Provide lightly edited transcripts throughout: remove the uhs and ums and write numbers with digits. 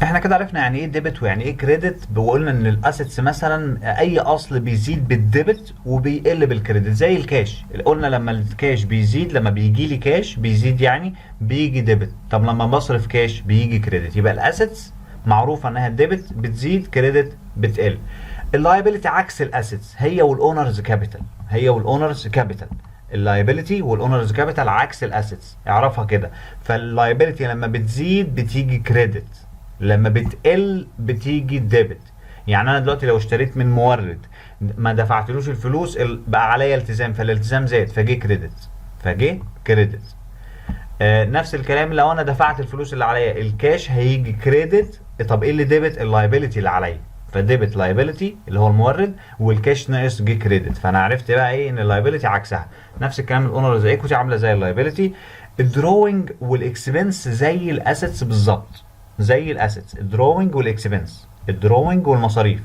احنا كده عرفنا يعني ايه ديبت ويعني ايه كريدت، وقلنا ان الاسيتس مثلا اي اصل بيزيد بالديبت وبيقل بالكريدت زي الكاش. قلنا لما الكاش بيزيد، لما بيجي لي كاش بيزيد يعني بيجي ديبت، طب لما بصرف كاش بيجي كريدت. يبقى الاسيتس معروفه انها الديبت بتزيد، كريدت بتقل. اللايبيلتي عكس الاسيتس، هي والاونرز كابيتال، هي والاونرز كابيتال. اللايبيلتي والاونرز كابيتال عكس الاسيتس، اعرفها كده. فاللايبيلتي لما بتزيد بتيجي كريدت، لما بتقل بتيجي ديبت. يعني انا دلوقتي لو اشتريت من مورد ما دفعتلوش الفلوس، بقى عليا التزام، فالالتزام زاد فجه كريدت، فجه كريدت. نفس الكلام لو انا دفعت الفلوس اللي عليا الكاش هيجي كريدت. طب ايه اللي ديبت؟ اللايبيلتي اللي عليا. فديبت لايبيلتي اللي هو المورد، والكاش ناقص جه كريدت. فانا عرفت بقى ايه؟ ان اللايبيلتي عكسها. نفس الكلام الاونرز ايكوتي عامله زي اللايبيلتي. الدروينج والاكسبنس زي الاسيتس بالظبط، زي الاسيتس. الدروينج والاكسبنس، الدروينج والمصاريف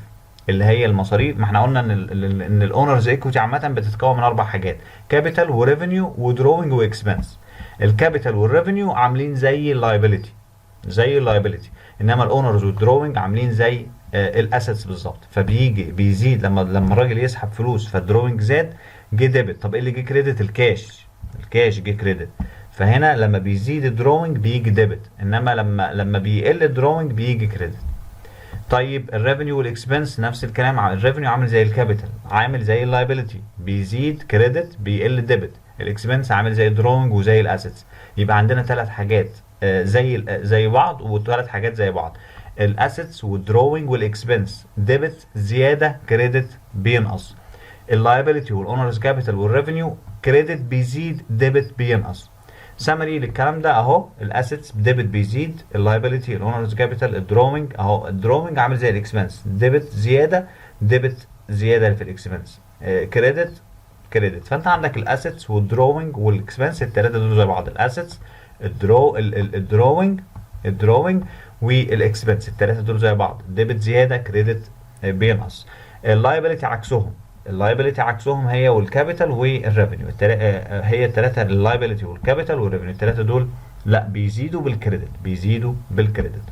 اللي هي المصاريف. ما احنا قلنا ان الاونرز ايكوتي عامه بتتكون من 4 حاجات: كابيتال وريفينيو ودروينج واكسبنس. الكابيتال والريفينيو عاملين زي اللايبيلتي، زي اللايبيلتي. انما الاونرز والدروينج عاملين زي الاسيتس بالظبط. فبيجي بيزيد لما الراجل يسحب فلوس فالدروينج زاد جه ديبت. طب ايه اللي جه كريدت؟ الكاش، الكاش جه كريدت. فهنا لما بيزيد الدروينج بيجي ديبت، انما لما بيقل الدروينج بيجي كريدت. طيب الريفينيو والاكسبنس نفس الكلام. الريفينيو عامل زي الكابيتال، عامل زي اللايبيلتي، بيزيد كريدت بيقل ديبت. الاكسبنس عامل زي الدروينج وزي الاسيتس. يبقى عندنا 3 حاجات زي بعض، و3 حاجات زي بعض: الاسيتس والدروينج والاكسبنس. ديبت زياده، كريدت بينقص. اللايبيلتي والاونرز كابيتال والريفينيو كريدت بيزيد، ديبت بينقص. سمري للكلام ده اهو: الاسيتس ديبت بيزيد، اللايبيلتي الاونرز كابيتال، الدروينج اهو. الدروينج عامل زي الاكسبنس، ديبت زياده، ديبت زياده في الاكسبنس، كريدت كريدت. فانت عندك الاسيتس والدروينج والاكسبنس، ال3 دول زي بعض. الاسيتس، الدروينج، الدروينج والاكسبنس، ال3 دول زي بعض. ديبت زياده، كريدت بينقص. اللايبيلتي عكسهم، اللايبيلتي عكسهم هي والكابيتال والريفينيو. هي ال3: اللايبيلتي والكابيتال والريفينيو. ال3 دول لا بيزيدوا بالكريدت، بيزيدوا بالكريدت.